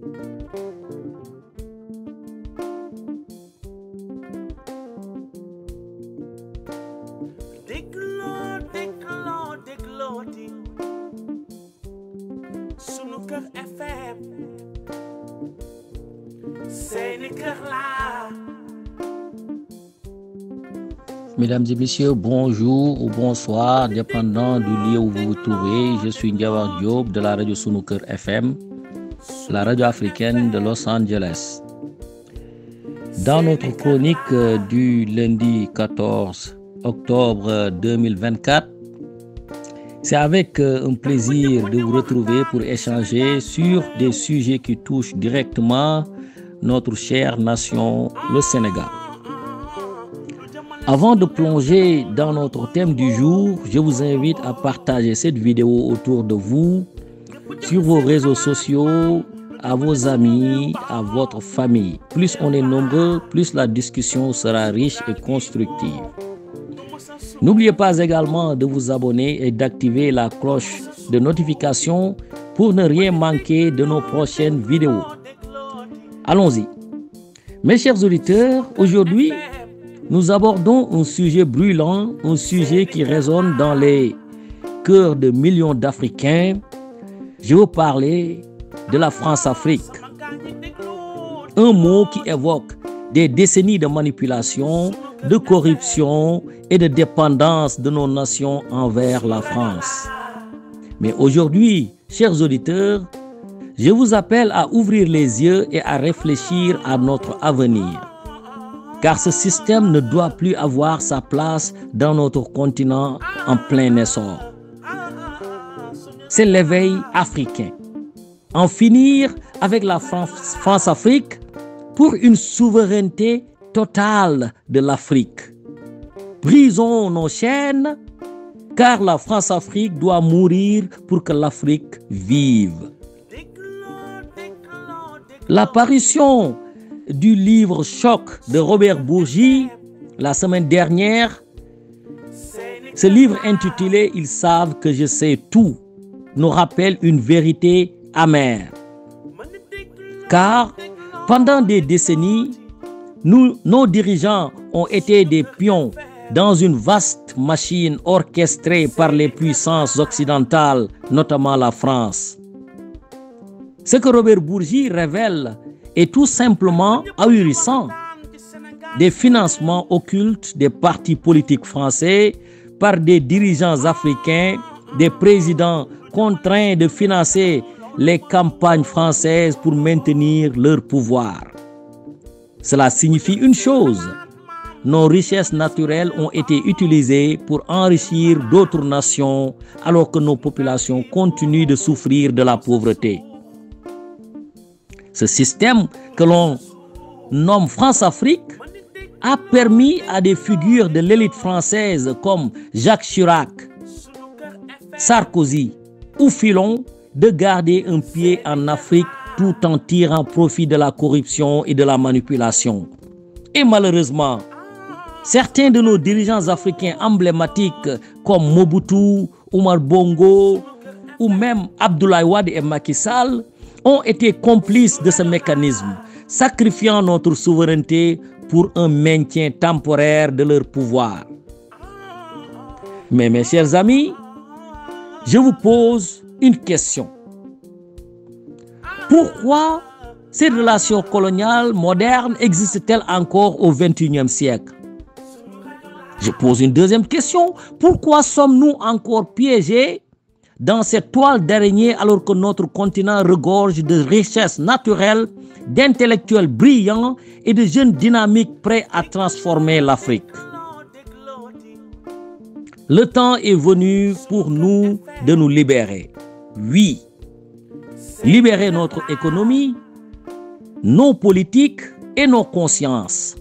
Sunuker FM seeni kër la. Mesdames et messieurs, bonjour ou bonsoir, dépendant du lieu où vous vous trouvez. Je suis Ndiawar Diop de la radio Sunuker FM, la radio africaine de Los Angeles. Dans notre chronique du lundi 14 octobre 2024, c'est avec un plaisir de vous retrouver pour échanger sur des sujets qui touchent directement notre chère nation, le Sénégal. Avant de plonger dans notre thème du jour, je vous invite à partager cette vidéo autour de vous, sur vos réseaux sociaux, à vos amis, à votre famille. Plus on est nombreux, plus la discussion sera riche et constructive. N'oubliez pas également de vous abonner et d'activer la cloche de notification pour ne rien manquer de nos prochaines vidéos. Allons-y. Mes chers auditeurs, aujourd'hui, nous abordons un sujet brûlant, un sujet qui résonne dans les cœurs de millions d'Africains. Je veux parler de la France-Afrique. Un mot qui évoque des décennies de manipulation, de corruption et de dépendance de nos nations envers la France. Mais aujourd'hui, chers auditeurs, je vous appelle à ouvrir les yeux et à réfléchir à notre avenir. Car ce système ne doit plus avoir sa place dans notre continent en plein essor. C'est l'éveil africain. En finir avec la France-Afrique pour une souveraineté totale de l'Afrique. Brisons nos chaînes, car la France-Afrique doit mourir pour que l'Afrique vive. L'apparition du livre Choc de Robert Bourgi la semaine dernière, ce livre intitulé « Ils savent que je sais tout » nous rappelle une vérité amère. Car pendant des décennies, nos dirigeants ont été des pions dans une vaste machine orchestrée par les puissances occidentales, notamment la France. Ce que Robert Bourgi révèle est tout simplement ahurissant. Des financements occultes des partis politiques français par des dirigeants africains, des présidents contraints de financer les campagnes françaises pour maintenir leur pouvoir. Cela signifie une chose: nos richesses naturelles ont été utilisées pour enrichir d'autres nations alors que nos populations continuent de souffrir de la pauvreté. Ce système que l'on nomme France-Afrique a permis à des figures de l'élite française comme Jacques Chirac, Sarkozy ou Fillon de garder un pied en Afrique tout en tirant profit de la corruption et de la manipulation. Et malheureusement, certains de nos dirigeants africains emblématiques comme Mobutu, Omar Bongo ou même Abdoulaye Wade et Macky Sall ont été complices de ce mécanisme, sacrifiant notre souveraineté pour un maintien temporaire de leur pouvoir. Mais mes chers amis, je vous pose une question. Pourquoi ces relations coloniales modernes existent-elles encore au XXIe siècle? Je pose une deuxième question. Pourquoi sommes-nous encore piégés dans cette toile d'araignée alors que notre continent regorge de richesses naturelles, d'intellectuels brillants et de jeunes dynamiques prêts à transformer l'Afrique? Le temps est venu pour nous de nous libérer. Oui, libérer notre économie, nos politiques et nos consciences.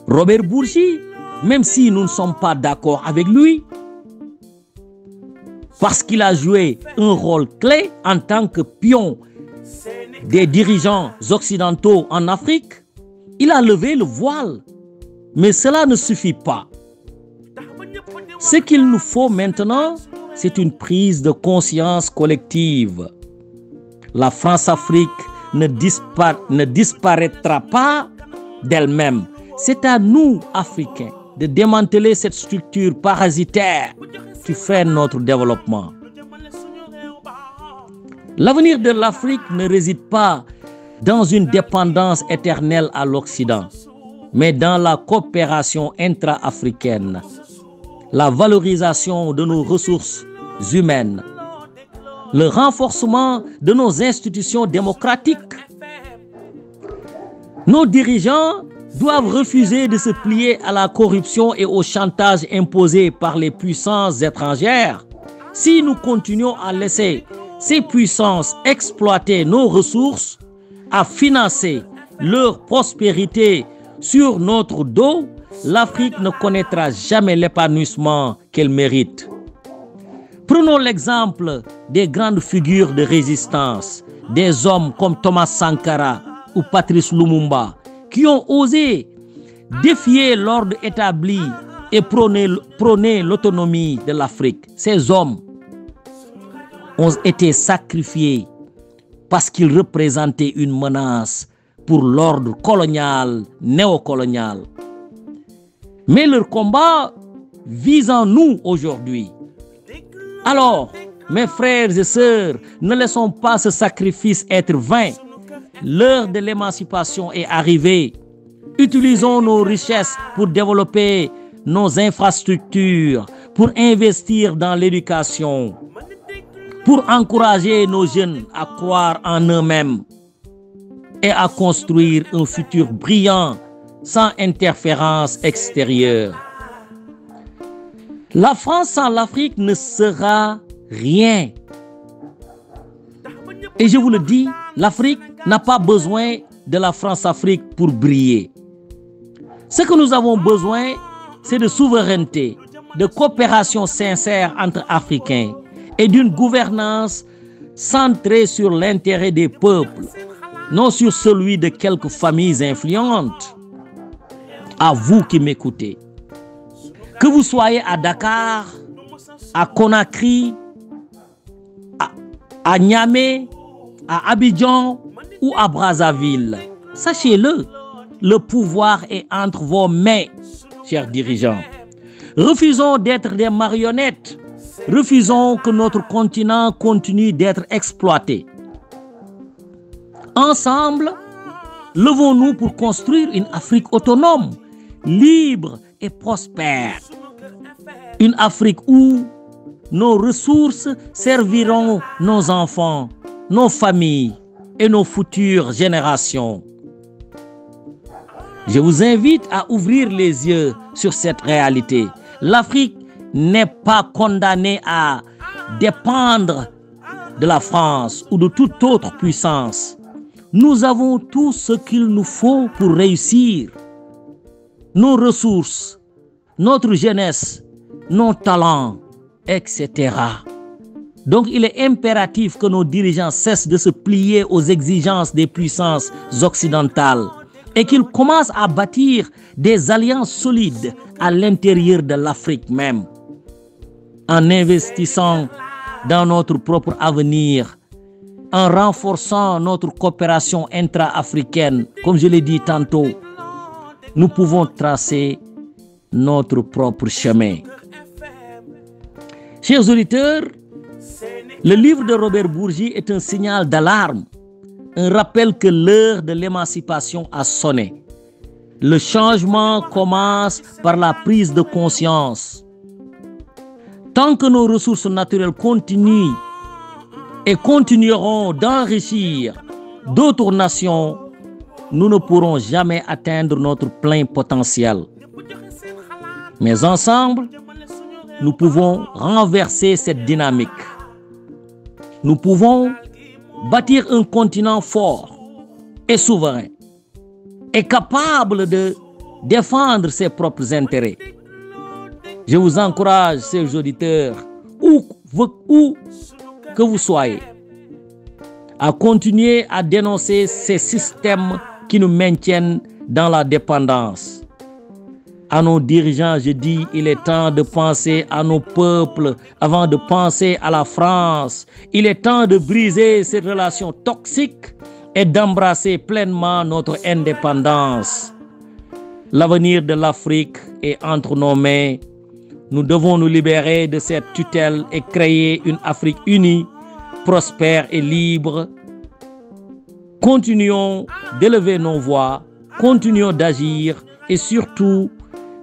Robert Bourgi, même si nous ne sommes pas d'accord avec lui, parce qu'il a joué un rôle clé en tant que pion des dirigeants occidentaux en Afrique, il a levé le voile. Mais cela ne suffit pas. Ce qu'il nous faut maintenant, c'est une prise de conscience collective. La France-Afrique ne disparaîtra pas d'elle-même. C'est à nous, Africains, de démanteler cette structure parasitaire qui freine notre développement. L'avenir de l'Afrique ne réside pas dans une dépendance éternelle à l'Occident, mais dans la coopération intra-africaine, la valorisation de nos ressources humaines, le renforcement de nos institutions démocratiques. Nos dirigeants doivent refuser de se plier à la corruption et au chantage imposés par les puissances étrangères. Si nous continuons à laisser ces puissances exploiter nos ressources, à financer leur prospérité sur notre dos, l'Afrique ne connaîtra jamais l'épanouissement qu'elle mérite. Prenons l'exemple des grandes figures de résistance, des hommes comme Thomas Sankara ou Patrice Lumumba, qui ont osé défier l'ordre établi et prôner l'autonomie de l'Afrique. Ces hommes ont été sacrifiés parce qu'ils représentaient une menace pour l'ordre colonial, néocolonial. Mais leur combat vise en nous aujourd'hui. Alors, mes frères et sœurs, ne laissons pas ce sacrifice être vain. L'heure de l'émancipation est arrivée. Utilisons nos richesses pour développer nos infrastructures, pour investir dans l'éducation, pour encourager nos jeunes à croire en eux-mêmes et à construire un futur brillant sans interférence extérieure. La France sans l'Afrique ne sera rien. Et je vous le dis, l'Afrique n'a pas besoin de la France-Afrique pour briller. Ce que nous avons besoin, c'est de souveraineté, de coopération sincère entre Africains et d'une gouvernance centrée sur l'intérêt des peuples, non sur celui de quelques familles influentes. À vous qui m'écoutez, que vous soyez à Dakar, à Conakry, à Niamey, à Abidjan ou à Brazzaville, sachez-le, le pouvoir est entre vos mains, chers dirigeants. Refusons d'être des marionnettes. Refusons que notre continent continue d'être exploité. Ensemble, levons-nous pour construire une Afrique autonome, libre et prospère. Une Afrique où nos ressources serviront nos enfants, nos familles et nos futures générations. Je vous invite à ouvrir les yeux sur cette réalité. L'Afrique n'est pas condamnée à dépendre de la France ou de toute autre puissance. Nous avons tout ce qu'il nous faut pour réussir. Nos ressources, notre jeunesse, nos talents, etc. Donc il est impératif que nos dirigeants cessent de se plier aux exigences des puissances occidentales et qu'ils commencent à bâtir des alliances solides à l'intérieur de l'Afrique même, en investissant dans notre propre avenir, en renforçant notre coopération intra-africaine. Comme je l'ai dit tantôt, nous pouvons tracer notre propre chemin. Chers auditeurs, le livre de Robert Bourgi est un signal d'alarme, un rappel que l'heure de l'émancipation a sonné. Le changement commence par la prise de conscience. Tant que nos ressources naturelles continuent et continueront d'enrichir d'autres nations, nous ne pourrons jamais atteindre notre plein potentiel. Mais ensemble, nous pouvons renverser cette dynamique. Nous pouvons bâtir un continent fort et souverain et capable de défendre ses propres intérêts. Je vous encourage, chers auditeurs, où que vous soyez, à continuer à dénoncer ces systèmes qui nous maintiennent dans la dépendance. À nos dirigeants, je dis, il est temps de penser à nos peuples avant de penser à la France. Il est temps de briser cette relation toxique et d'embrasser pleinement notre indépendance. L'avenir de l'Afrique est entre nos mains. Nous devons nous libérer de cette tutelle et créer une Afrique unie, prospère et libre. Continuons d'élever nos voix, continuons d'agir et surtout,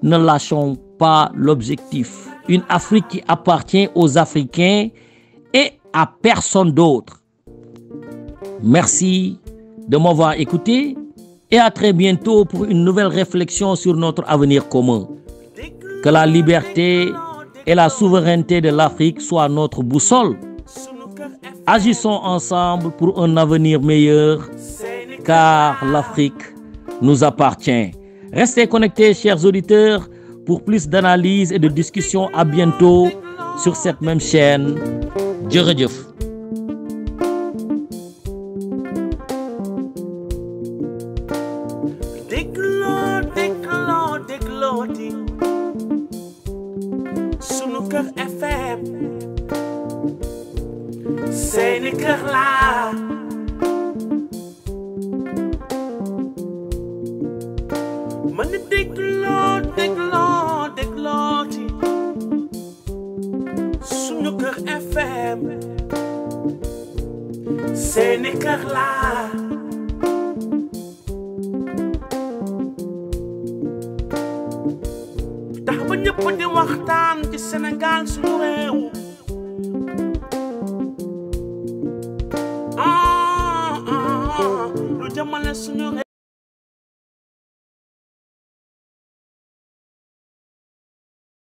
ne lâchons pas l'objectif. Une Afrique qui appartient aux Africains et à personne d'autre. Merci de m'avoir écouté et à très bientôt pour une nouvelle réflexion sur notre avenir commun. Que la liberté et la souveraineté de l'Afrique soient notre boussole. Agissons ensemble pour un avenir meilleur, car l'Afrique nous appartient. Restez connectés, chers auditeurs, pour plus d'analyses et de discussions. À bientôt sur cette même chaîne. Jërëjëf. déglooti sunu kër FM seeni kër laa man déglooti sunu kër FM seeni kër laa tax ba ñëpp di waxtaan ci Sénégal suñu réew lu jëmale suñu réew